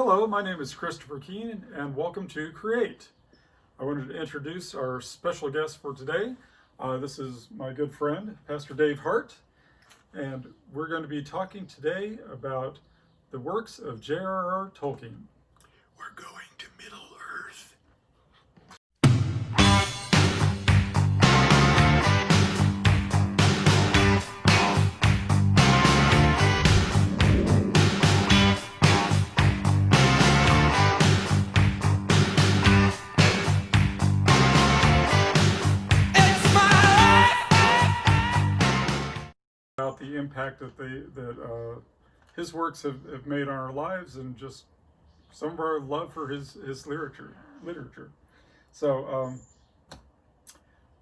Hello, my name is Christopher Keene, and welcome to Create. I wanted to introduce our special guest for today. This is my good friend, Pastor Dave Hart, and we're going to be talking today about the works of J.R.R. Tolkien. We're going to Middle Earth. About the impact that his works have made on our lives, and just some of our love for his literature. So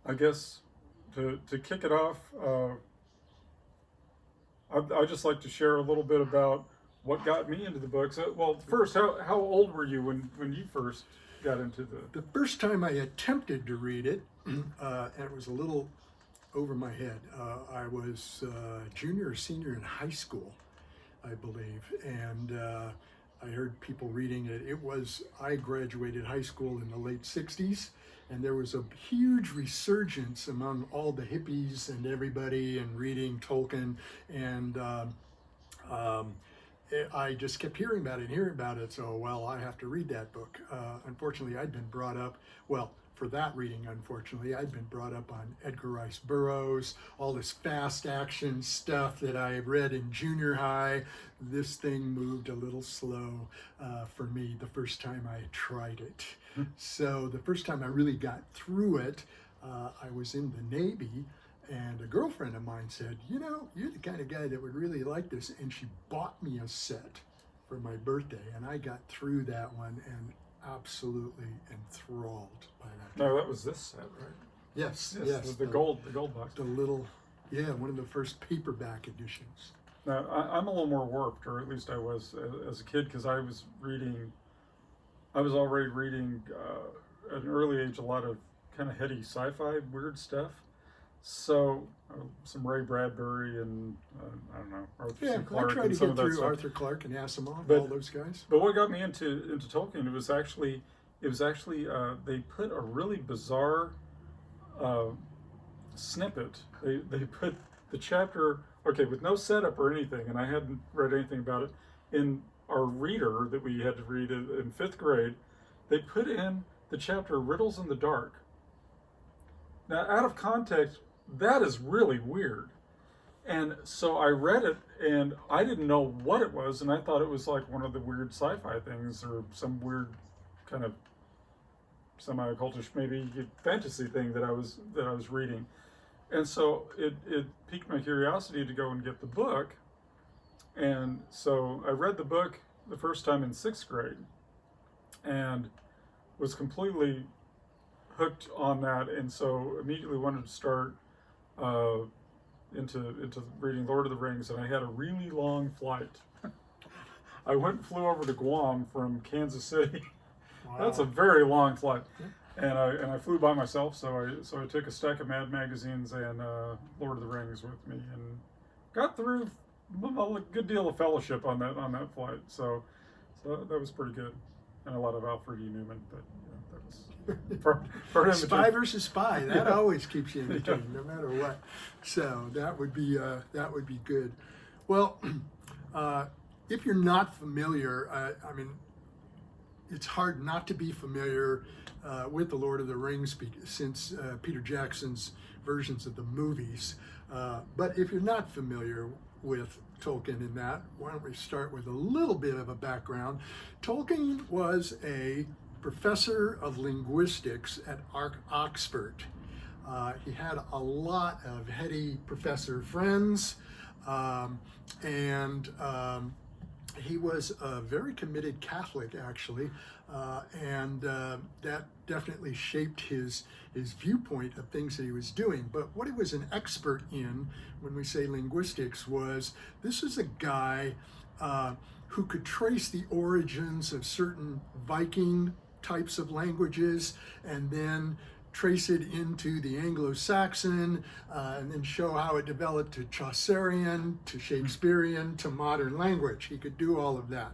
I guess to kick it off, I'd just like to share a little bit about what got me into the books. Well, first, how old were you when you first got into The first time I attempted to read it, and it was a little over my head. I was junior or senior in high school, I believe, and I heard people reading it. I graduated high school in the late 60s, and there was a huge resurgence among all the hippies and everybody and reading Tolkien, and I just kept hearing about it, so, well, I have to read that book. Unfortunately, I'd been brought up, well, for that reading, unfortunately, I'd been brought up on Edgar Rice Burroughs, all this fast action stuff that I read in junior high. This thing moved a little slow for me the first time I tried it. So the first time I really got through it, I was in the Navy, and a girlfriend of mine said, you know, you're the kind of guy that would really like this, and she bought me a set for my birthday, and I got through that one and absolutely enthralled by that. No, that was this set, right? Yes. The gold box. The little, one of the first paperback editions. Now, I'm a little more warped, or at least I was as a kid, because I was already reading at an early age a lot of kind of heady sci-fi weird stuff. So some Ray Bradbury and I don't know, Arthur C. Clarke. I tried to get through Arthur Clarke and Asimov, all those guys. But what got me into Tolkien, it was actually they put a really bizarre snippet. They put the chapter, with no setup or anything, and I hadn't read anything about it, in our reader that we had to read in 5th grade. They put in the chapter Riddles in the Dark. Now, out of context, that is really weird. And so I read it, and I didn't know what it was, and I thought it was like one of the weird sci-fi things, or some weird kind of semi-occultish, maybe fantasy thing that I was reading. And so it piqued my curiosity to go and get the book. And so I read the book the first time in 6th grade, and was completely hooked on that, and so immediately wanted to start into reading Lord of the Rings, and I had a really long flight. I went and flew over to Guam from Kansas City. Wow. That's a very long flight, and I flew by myself. So I took a stack of Mad magazines and Lord of the Rings with me, and got through a good deal of fellowship on that flight. So that was pretty good, and a lot of Alfred E. Newman, but. That was Spy versus spy. That always keeps you entertained, no matter what. So that would be good. Well, if you're not familiar, it's hard not to be familiar with the Lord of the Rings since Peter Jackson's versions of the movies. But if you're not familiar with Tolkien in that, why don't we start with a little bit of a background? Tolkien was a professor of linguistics at Oxford. He had a lot of heady professor friends, and he was a very committed Catholic, actually, and that definitely shaped his viewpoint of things that he was doing. But what he was an expert in, when we say linguistics, was this is a guy who could trace the origins of certain Viking types of languages, and then trace it into the Anglo-Saxon, and then show how it developed to Chaucerian, to Shakespearean, to modern language. He could do all of that.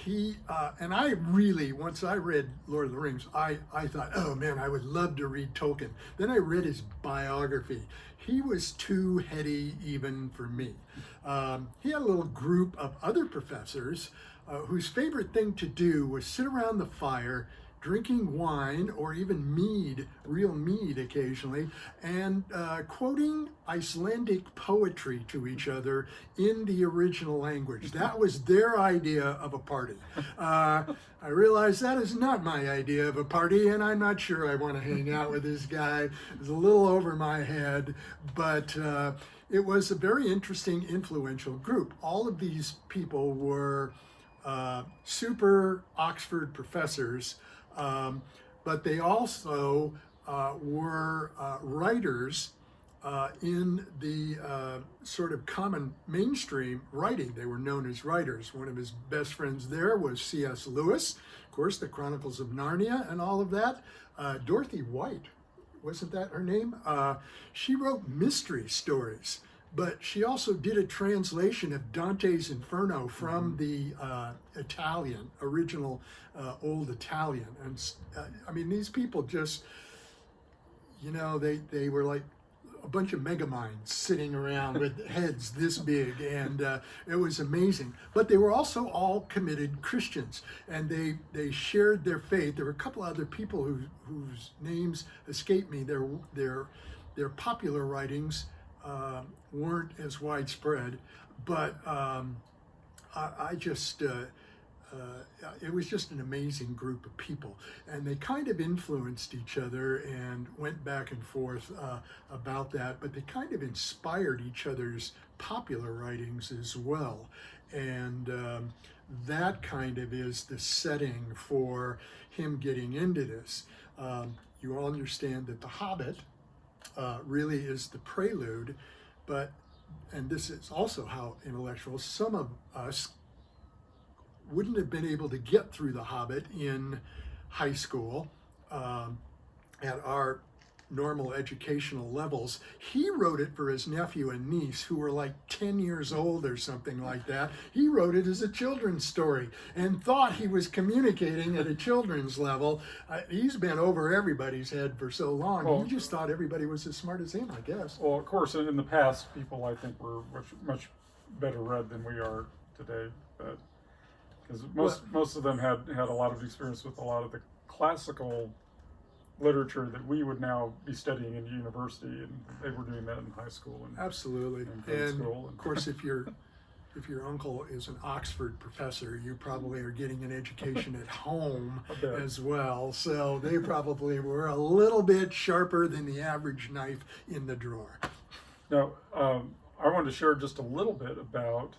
he and I really, once I read Lord of the Rings, I thought, oh man, I would love to read Tolkien. Then I read his biography. He was too heady even for me. He had a little group of other professors whose favorite thing to do was sit around the fire drinking wine or even mead, real mead occasionally, and quoting Icelandic poetry to each other in the original language. That was their idea of a party. I realize that is not my idea of a party, and I'm not sure I want to hang out with this guy. It's a little over my head, but it was a very interesting, influential group. All of these people were super Oxford professors, but they also were writers in the sort of common mainstream writing. They were known as writers. One of his best friends there was C.S. Lewis, of course, the Chronicles of Narnia and all of that. Dorothy White, wasn't that her name? She wrote mystery stories, but she also did a translation of Dante's Inferno from the Italian, original old Italian. And I mean, these people just, you know, they were like a bunch of megaminds sitting around with heads this big, and it was amazing. But they were also all committed Christians, and they shared their faith. There were a couple other people whose names escape me. Their popular writings weren't as widespread, but I just it was just an amazing group of people, and they kind of influenced each other and went back and forth about that, but they kind of inspired each other's popular writings as well, and that kind of is the setting for him getting into this. You all understand that The Hobbit really is the prelude, and this is also how intellectual, some of us wouldn't have been able to get through The Hobbit in high school at our normal educational levels. He wrote it for his nephew and niece who were like 10 years old or something like that. He wrote it as a children's story and thought he was communicating at a children's level. He's been over everybody's head for so long. Well, he just thought everybody was as smart as him, I guess. Well, of course, in the past, people I think were much better read than we are today, but because most of them had a lot of experience with a lot of the classical literature that we would now be studying in university, and they were doing that in high school and absolutely. grade And school. of course, if your uncle is an Oxford professor, you probably are getting an education at home as well. So they probably were a little bit sharper than the average knife in the drawer. Now, I wanted to share just a little bit about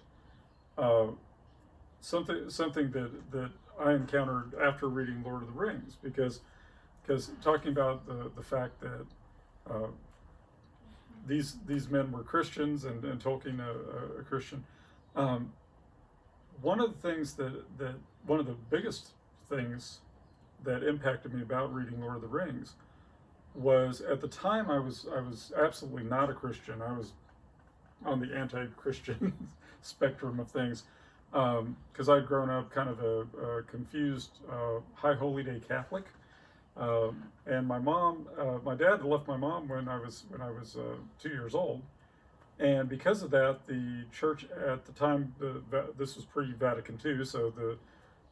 something that I encountered after reading Lord of the Rings, because talking about the fact that these men were Christians and Tolkien a Christian, one of the biggest things that impacted me about reading Lord of the Rings was, at the time I was absolutely not a Christian. I was on the anti-Christian spectrum of things, because I'd grown up kind of a confused High Holy Day Catholic, and my dad had left my mom when I was 2 years old, and because of that, the church at the time, this was pre-Vatican II, so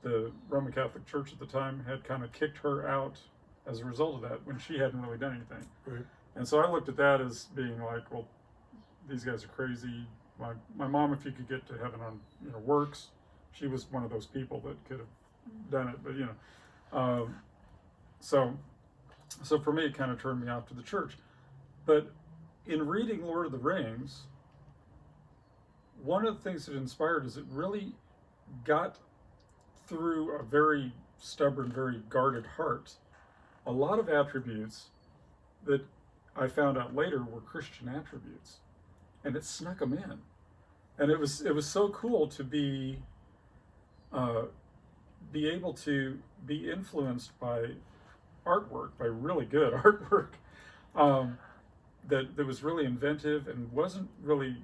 the Roman Catholic Church at the time had kind of kicked her out as a result of that, when she hadn't really done anything. Right. And so I looked at that as being like, well, these guys are crazy. My mom, if you could get to heaven on works, she was one of those people that could have done it. But so for me, it kind of turned me off to the church. But in reading Lord of the Rings, one of the things that inspired is it really got through a very stubborn, very guarded heart a lot of attributes that I found out later were Christian attributes, and it snuck them in. And it was so cool to be able to be influenced by artwork, by really good artwork, that was really inventive and wasn't really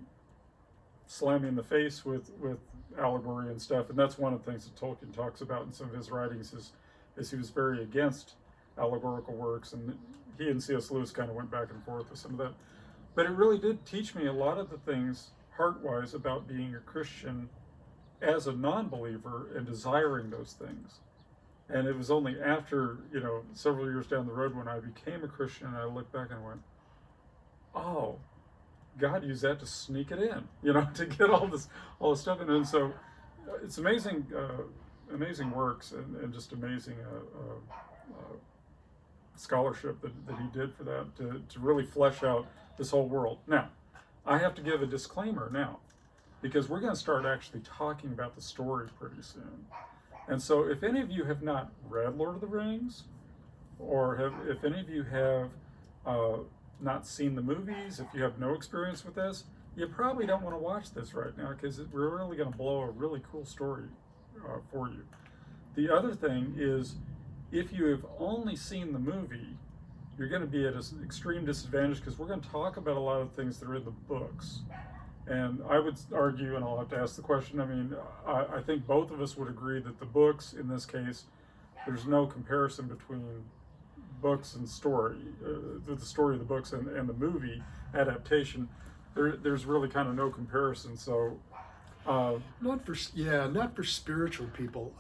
slamming in the face with allegory and stuff, and that's one of the things that Tolkien talks about in some of his writings is he was very against allegorical works, and he and C.S. Lewis kind of went back and forth with some of that. But it really did teach me a lot of the things heart-wise about being a Christian as a non-believer and desiring those things. And it was only after, several years down the road when I became a Christian, and I looked back and went, oh, God used that to sneak it in, to get all this stuff in. And so it's amazing, amazing works and just amazing scholarship that he did for that to really flesh out this whole world. Now, I have to give a disclaimer now, because we're going to start actually talking about the story pretty soon. And so if any of you have not read Lord of the Rings, or if any of you have not seen the movies, if you have no experience with this, you probably don't want to watch this right now, because we're really going to blow a really cool story for you. The other thing is, if you have only seen the movie, you're going to be at an extreme disadvantage, because we're going to talk about a lot of things that are in the books. And I would argue, and I'll have to ask the question, I think both of us would agree that the books, in this case, there's no comparison between books and story, the story of the books and the movie adaptation. There's really kind of no comparison. So, not for spiritual people.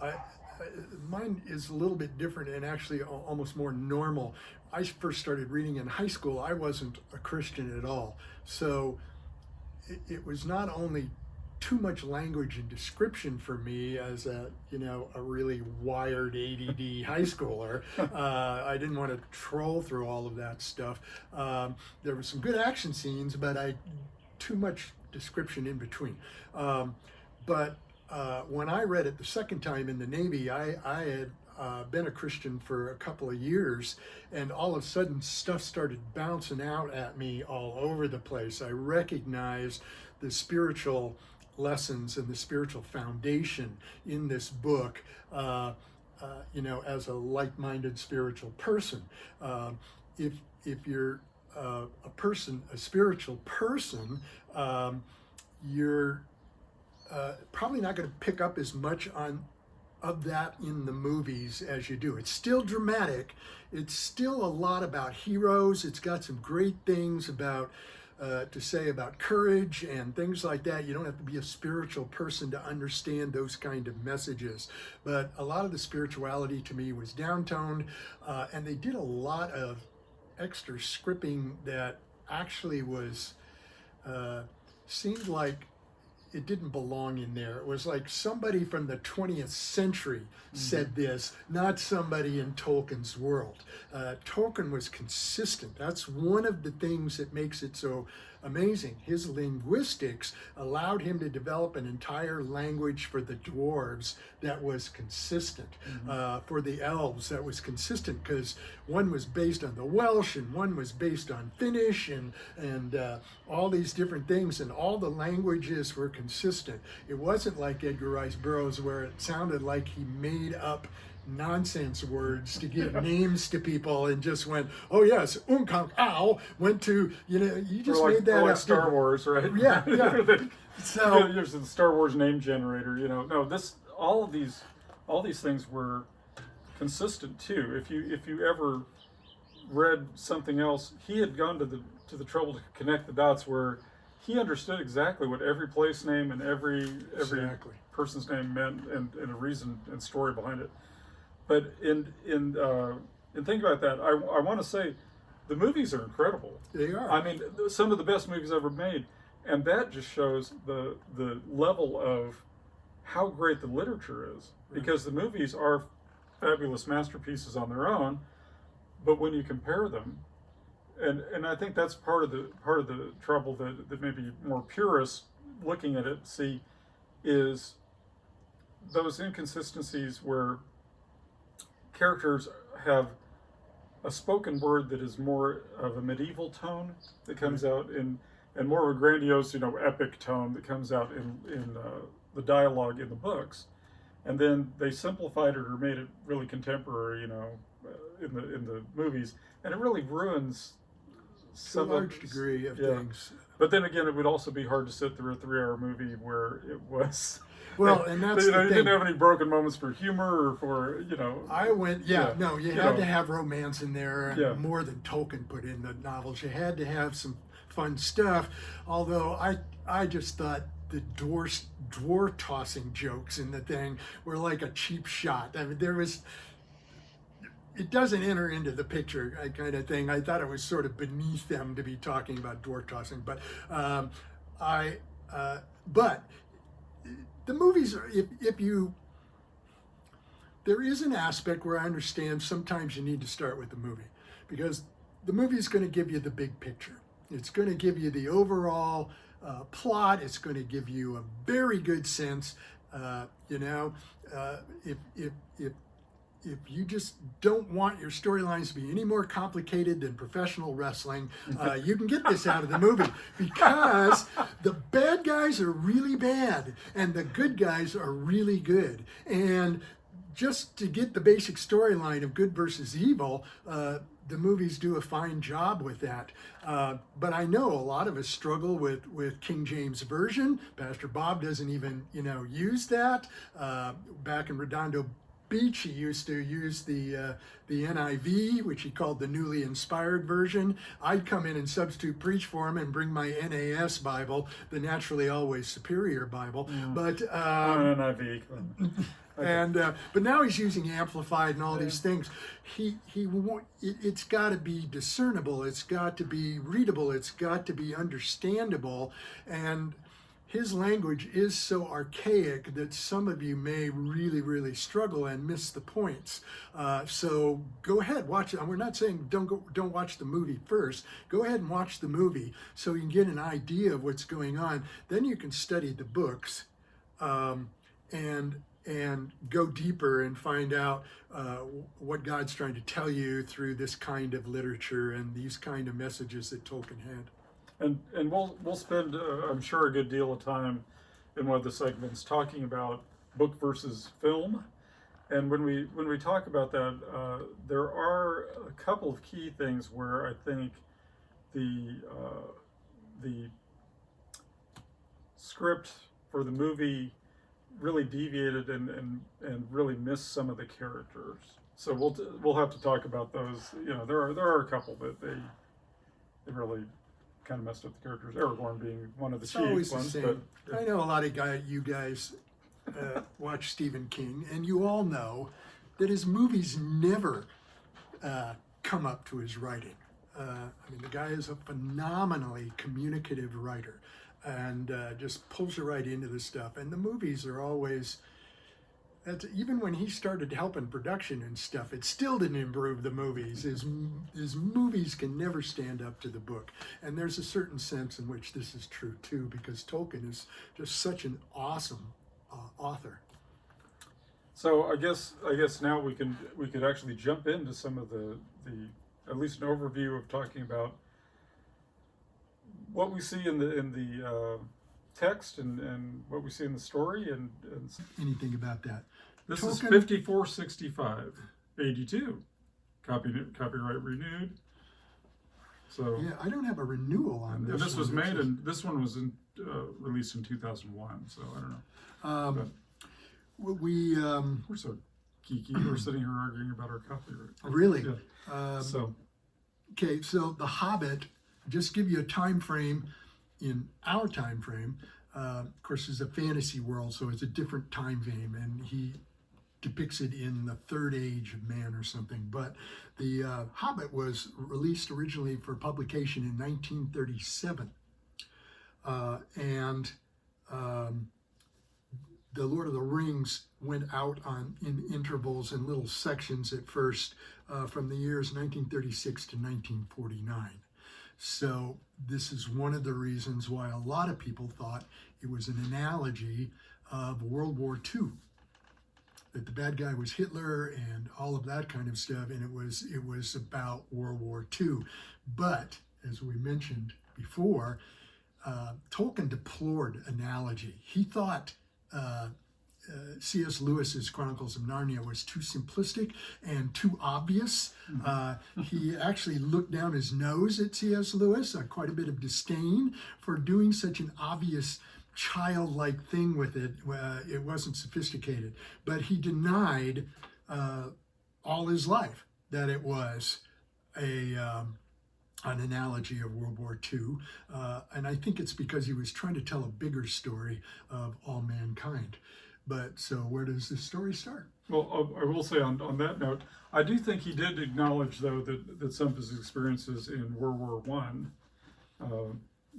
Mine is a little bit different and actually almost more normal. I first started reading in high school. I wasn't a Christian at all, so it was not only too much language and description for me as a really wired ADD high schooler. I didn't want to troll through all of that stuff. There were some good action scenes, but too much description in between. But when I read it the second time in the Navy, I had been a Christian for a couple of years, and all of a sudden stuff started bouncing out at me all over the place. I recognized the spiritual lessons and the spiritual foundation in this book, as a like-minded spiritual person. If you're a spiritual person, you're probably not going to pick up as much of that in the movies as you do. It's still dramatic. It's still a lot about heroes. It's got some great things to say about courage and things like that. You don't have to be a spiritual person to understand those kind of messages. But a lot of the spirituality to me was downtoned, and they did a lot of extra scripting that actually seemed like it didn't belong in there. It was like somebody from the 20th century said this, not somebody in Tolkien's world. Tolkien was consistent. That's one of the things that makes it so amazing. His linguistics allowed him to develop an entire language for the dwarves that was consistent. For the elves, that was consistent, because one was based on the Welsh and one was based on Finnish and all these different things, and all the languages were consistent. It wasn't like Edgar Rice Burroughs, where it sounded like he made up nonsense words to give names to people and just went, oh yes, Unkang Ow went to, you just made that up. Star Wars, right? Yeah. So there's the Star Wars name generator, No, all of these things were consistent too. If you ever read something else, he had gone to the trouble to connect the dots, where he understood exactly what every place name and every person's name meant, and a reason and story behind it. But in thinking about that, I want to say the movies are incredible. They are. Some of the best movies ever made, and that just shows the level of how great the literature is. Because the movies are fabulous masterpieces on their own, but when you compare them, and I think that's part of the trouble that maybe more purists looking at it see, is those inconsistencies where characters have a spoken word that is more of a medieval tone that comes out and more of a grandiose, epic tone that comes out in the dialogue in the books, and then they simplified it or made it really contemporary, in the movies, and it really ruins to a large degree of things. But then again, it would also be hard to sit through a 3-hour movie where it was Well, and that's you the didn't thing. have any broken moments for humor or for I went, yeah, yeah, no, you you had know. to have romance in there, and Yeah. more than Tolkien put in the novels. You had to have some fun stuff. Although I just thought the dwarf tossing jokes in the thing were like a cheap shot. I mean, it doesn't enter into the picture kind of thing. I thought it was sort of beneath them to be talking about dwarf tossing, but I but the movies are if you there is an aspect where I understand sometimes you need to start with the movie because the movie is going to give you the big picture. It's going to give you the overall plot. It's going to give you a very good sense. If you just don't want your storylines to be any more complicated than professional wrestling, you can get this out of the movie because the bad guys are really bad and the good guys are really good. And just to get the basic storyline of good versus evil, the movies do a fine job with that. But I know a lot of us struggle with King James Version. Pastor Bob doesn't even, use that. Back in Redondo Beach, he used to use the NIV, which he called the newly inspired version. I'd come in and substitute preach for him and bring my NAS Bible, the naturally always superior Bible. Yeah. But NIV. Okay. But now he's using amplified and all these things. It's got to be discernible. It's got to be readable. It's got to be understandable. And his language is so archaic that some of you may really, really struggle and miss the points. So go ahead, watch it. We're not saying don't watch the movie first. Go ahead and watch the movie so you can get an idea of what's going on. Then you can study the books and go deeper and find out what God's trying to tell you through this kind of literature and these kind of messages that Tolkien had. And we'll spend I'm sure a good deal of time in one of the segments talking about book versus film. And when we talk about that, there are a couple of key things where I think the script for the movie really deviated and really missed some of the characters. So we'll have to talk about those. There are a couple that they really kind of messed up the characters. Aragorn being one of the chief ones. But I know a lot of you guys watch Stephen King, and you all know that his movies never come up to his writing. The guy is a phenomenally communicative writer and just pulls you right into the stuff. And the movies are always, even when he started helping production and stuff, it still didn't improve the movies. His movies can never stand up to the book. And there's a certain sense in which this is true too, because Tolkien is just such an awesome author. So I guess now we could actually jump into some of the at least an overview of talking about what we see in the text and what we see in the story and anything about that. This Tolkien, is 5465, 82. Copyright renewed. So yeah, I don't have a renewal on this. This was made and this one was released in 2001. So I don't know. We're so geeky. We're sitting here arguing about our copyright. Really? Yeah. Okay, so The Hobbit, just give you a time frame in our time frame. Of course, it's a fantasy world, so it's a different time frame, and he depicts it in the third age of man or something. But the Hobbit was released originally for publication in 1937. The Lord of the Rings went out in intervals in little sections at first from the years 1936 to 1949. So this is one of the reasons why a lot of people thought it was an analogy of World War II, that the bad guy was Hitler and all of that kind of stuff, and it was about World War II. But as we mentioned before, Tolkien deplored analogy. He thought C.S. Lewis's Chronicles of Narnia was too simplistic and too obvious. He actually looked down his nose at C.S. Lewis, quite a bit of disdain for doing such an obvious childlike thing with it. It wasn't sophisticated, but he denied all his life that it was an analogy of World War II. And I think it's because he was trying to tell a bigger story of all mankind. But so where does this story start? Well, I will say on that note, I do think he did acknowledge, though, that some of his experiences in World War One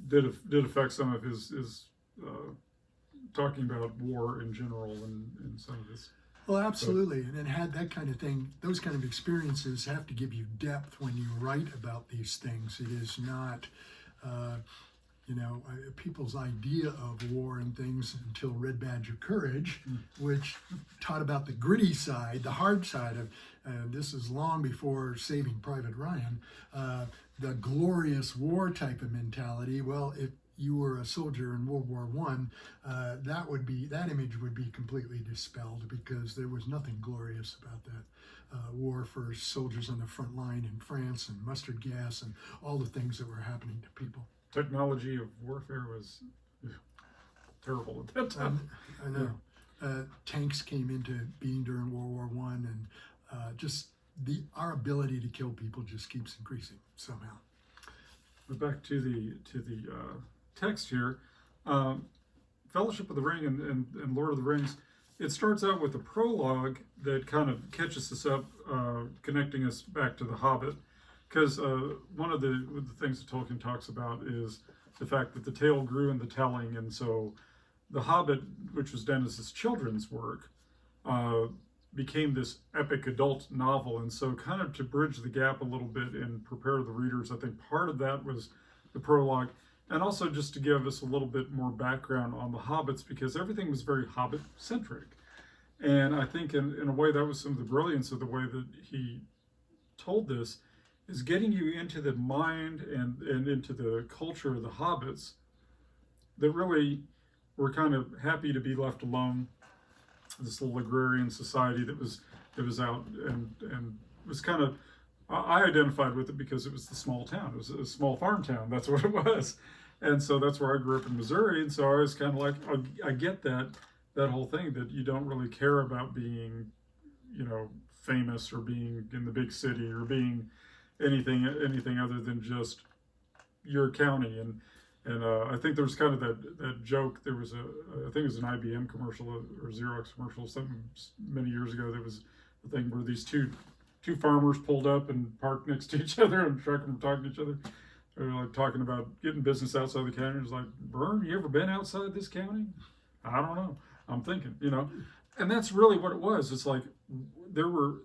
did affect some of his talking about war in general and some of his. Well, absolutely. And it had that kind of thing. Those kind of experiences have to give you depth when you write about these things. It is not, people's idea of war and things until Red Badge of Courage, which taught about the gritty side, the hard side of, this is long before Saving Private Ryan, the glorious war type of mentality. Well, if you were a soldier in World War One, that image would be completely dispelled, because there was nothing glorious about that war for soldiers on the front line in France, and mustard gas and all the things that were happening to people. Technology of warfare was terrible at that time. I know. Tanks came into being during World War One, and just our ability to kill people just keeps increasing somehow. But back to the text here, Fellowship of the Ring and Lord of the Rings. It starts out with a prologue that kind of catches us up, connecting us back to the Hobbit. Because one of the things that Tolkien talks about is the fact that the tale grew in the telling, and so the Hobbit, which was done as his children's work, became this epic adult novel. And so kind of to bridge the gap a little bit and prepare the readers, I think part of that was the prologue, and also just to give us a little bit more background on the Hobbits, because everything was very Hobbit-centric. And I think in a way that was some of the brilliance of the way that he told this, is getting you into the mind and into the culture of the Hobbits that really were kind of happy to be left alone. This little agrarian society that was out and was kind of, I identified with it because it was the small town. It was a small farm town. That's what it was. And so that's where I grew up in Missouri. And so I was kind of like, I get that whole thing, that you don't really care about being, famous or being in the big city or being anything other than just your county. And I think there was kind of that joke. There was I think it was an IBM commercial or Xerox commercial something many years ago. There was a thing where these two farmers pulled up and parked next to each other and truck them talking to each other. They were like talking about getting business outside the county. It was like, Vern, you ever been outside this county? I don't know. I'm thinking, and that's really what it was. It's like there were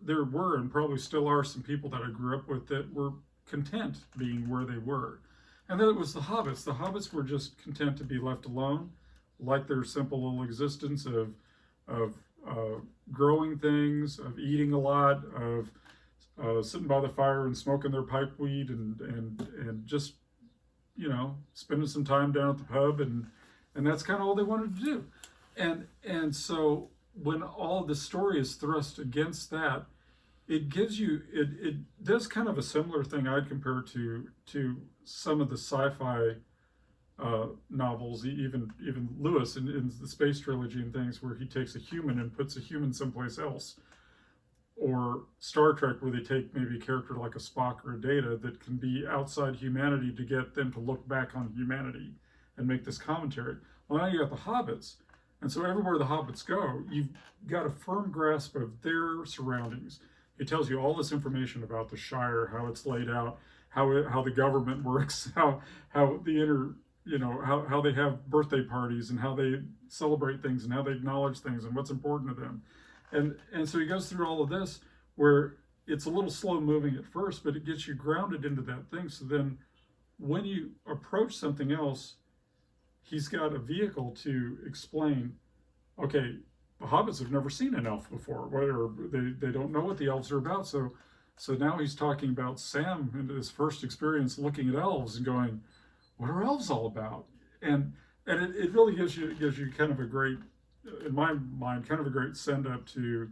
and probably still are some people that I grew up with that were content being where they were. And then it was the Hobbits. The Hobbits were just content to be left alone, like their simple little existence of growing things, of eating a lot, of sitting by the fire and smoking their pipe weed and just, spending some time down at the pub, and that's kind of all they wanted to do. And so when all the story is thrust against that, it gives you, it does kind of a similar thing I'd compare to some of the sci-fi novels, even Lewis in the Space Trilogy and things, where he takes a human and puts a human someplace else. Or Star Trek, where they take maybe a character like a Spock or a Data that can be outside humanity to get them to look back on humanity and make this commentary. Well, now you got the Hobbits. And so everywhere the Hobbits go, you've got a firm grasp of their surroundings. It tells you all this information about the Shire, how it's laid out, how the government works, how the how they have birthday parties and how they celebrate things and how they acknowledge things and what's important to them. And so he goes through all of this, where it's a little slow moving at first, but it gets you grounded into that thing. So then when you approach something else, he's got a vehicle to explain, okay, the Hobbits have never seen an elf before, or they don't know what the elves are about. So now he's talking about Sam and his first experience looking at elves and going, what are elves all about? And it really gives you kind of a great, in my mind, kind of a great send up to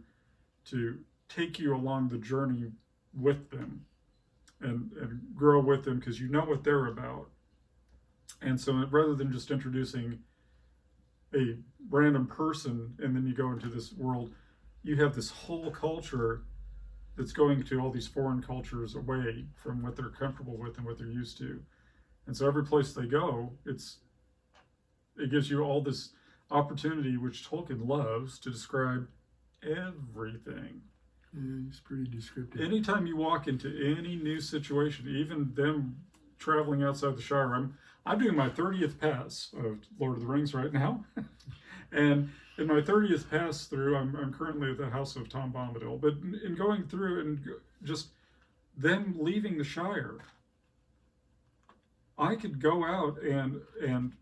take you along the journey with them and grow with them, because you know what they're about. And so rather than just introducing a random person and then you go into this world, you have this whole culture that's going to all these foreign cultures away from what they're comfortable with and what they're used to. And so every place they go, it gives you all this opportunity, which Tolkien loves, to describe everything. Yeah, he's pretty descriptive. Anytime you walk into any new situation, even them traveling outside the Shire, I'm doing my 30th pass of Lord of the Rings right now. And in my 30th pass through, I'm currently at the house of Tom Bombadil, but in going through and just them leaving the Shire, I could go out and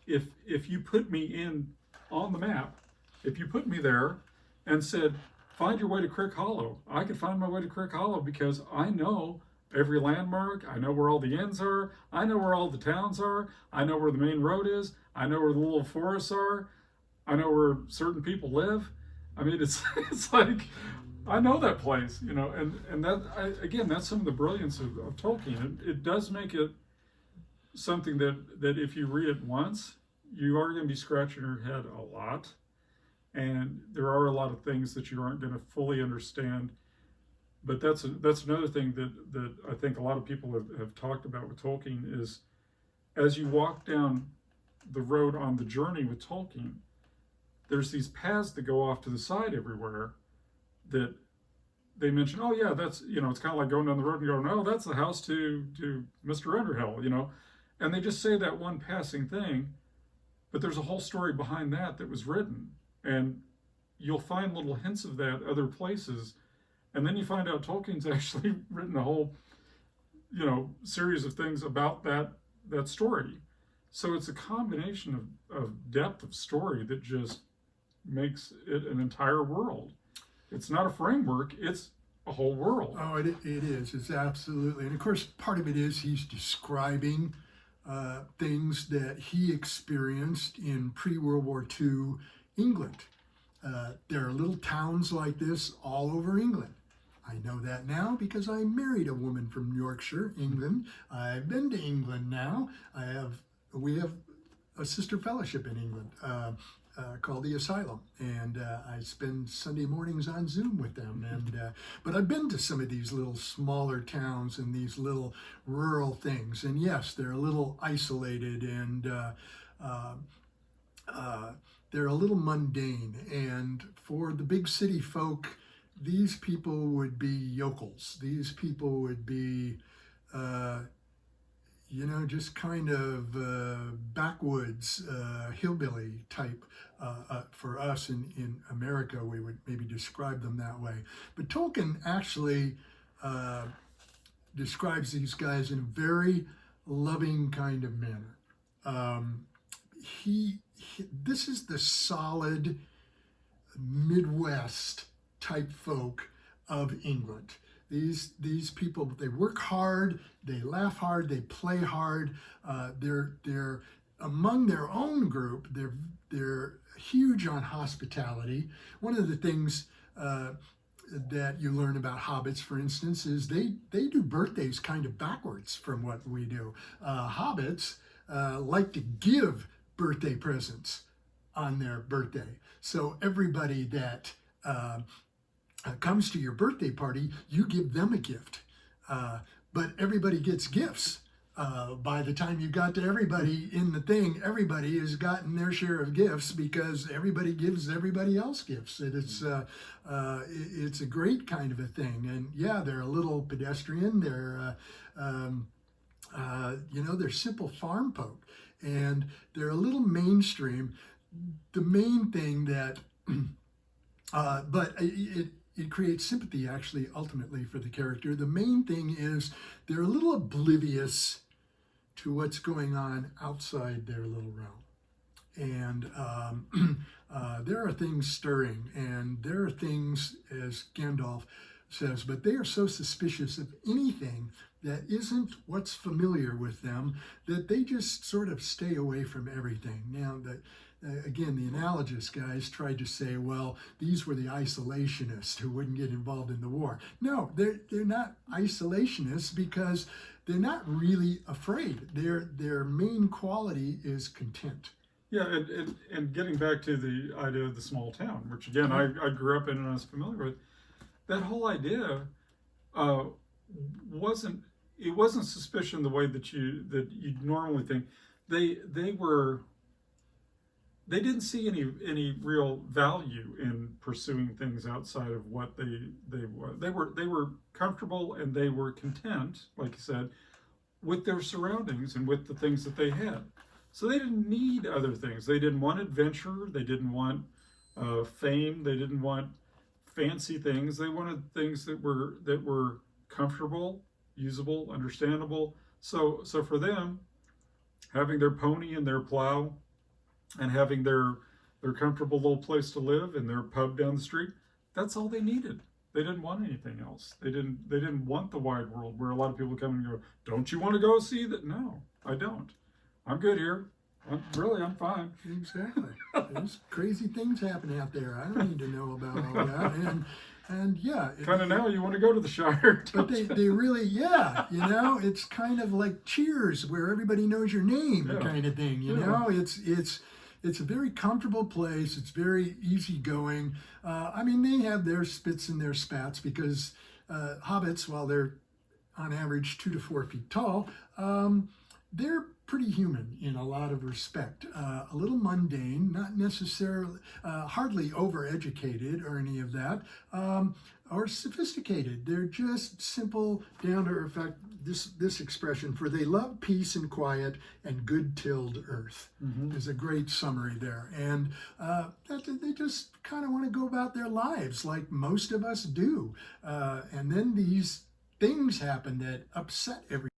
if you put me in on the map, if you put me there and said, find your way to Crick Hollow, I could find my way to Crick Hollow because I know every landmark, I know where all the inns are, I know where all the towns are, I know where the main road is, I know where the little forests are, I know where certain people live. I mean, it's like, I know that place, you know, and again, that's some of the brilliance of Tolkien. It does make it something that if you read it once, you are going to be scratching your head a lot. And there are a lot of things that you aren't going to fully understand. But that's another thing that I think a lot of people have talked about with Tolkien is, as you walk down the road on the journey with Tolkien, there's these paths that go off to the side everywhere that they mention, oh yeah, that's, you know, it's kind of like going down the road and going, oh, that's the house to Mr. Underhill, you know. And they just say that one passing thing, but there's a whole story behind that was written. And you'll find little hints of that other places. And then you find out Tolkien's actually written a whole, you know, series of things about that story. So it's a combination of depth of story that just makes it an entire world. It's not a framework, it's a whole world. Oh, it is. It's absolutely. And of course, part of it is he's describing things that he experienced in pre-World War II England. There are little towns like this all over England. I know that now because I married a woman from Yorkshire, England. I've been to England now. We have a sister fellowship in England called the Asylum, and I spend Sunday mornings on Zoom with them. And but I've been to some of these little smaller towns and these little rural things, and yes, they're a little isolated and they're a little mundane. And for the big city folk, these people would be yokels. These people would be, you know, just kind of backwoods, hillbilly type. For us in America, we would maybe describe them that way. But Tolkien actually describes these guys in a very loving kind of manner. This is the solid Midwest type folk of England. These people, they work hard, they laugh hard, they play hard. They're among their own group. They're huge on hospitality. One of the things that you learn about hobbits, for instance, is they do birthdays kind of backwards from what we do. Hobbits like to give birthday presents on their birthday. So everybody that comes to your birthday party, you give them a gift. But everybody gets gifts. By the time you got to everybody in the thing, everybody has gotten their share of gifts because everybody gives everybody else gifts. And it's a great kind of a thing. And yeah, they're a little pedestrian. They're they're simple farm folk, and they're a little mainstream. The main thing that, but it creates sympathy actually ultimately for the character. The main thing is they're a little oblivious to what's going on outside their little realm. And there are things stirring, and there are things, as Gandalf says, but they are so suspicious of anything that isn't what's familiar with them that they just sort of stay away from everything. Now, again, the analogous guys tried to say, well, these were the isolationists who wouldn't get involved in the war. No, they're not isolationists because they're not really afraid. Their main quality is content. Yeah, and getting back to the idea of the small town, which again I grew up in and I was familiar with, that whole idea uh, wasn't it wasn't suspicion the way that you normally think. They were they didn't see any real value in pursuing things outside of what they were comfortable and they were content, like you said, with their surroundings and with the things that they had. So they didn't need other things. They didn't want adventure. They didn't want fame. They didn't want fancy things. They wanted things that were comfortable, usable, understandable. So for them, having their pony and their plow and having their comfortable little place to live and their pub down the street, that's all they needed. They didn't want anything else. They didn't want the wide world where a lot of people come and go, don't you want to go see that? No, I don't. I'm good here. I'm fine. Exactly. There's crazy things happening out there. I don't need to know about all that. And yeah. Kind of now you want to go to the Shire. But they really, yeah, you know, it's kind of like Cheers where everybody knows your name kind of thing, you know. It's a very comfortable place. It's very easygoing. I mean, they have their spits and their spats because hobbits, while they're on average 2 to 4 feet tall, they're pretty human in a lot of respect. A little mundane, not necessarily, hardly overeducated or any of that, or sophisticated. They're just simple, down to earth. In fact, this expression, for they love peace and quiet and good-tilled earth, is a great summary there. And that they just kind of want to go about their lives like most of us do. And then these things happen that upset everyone.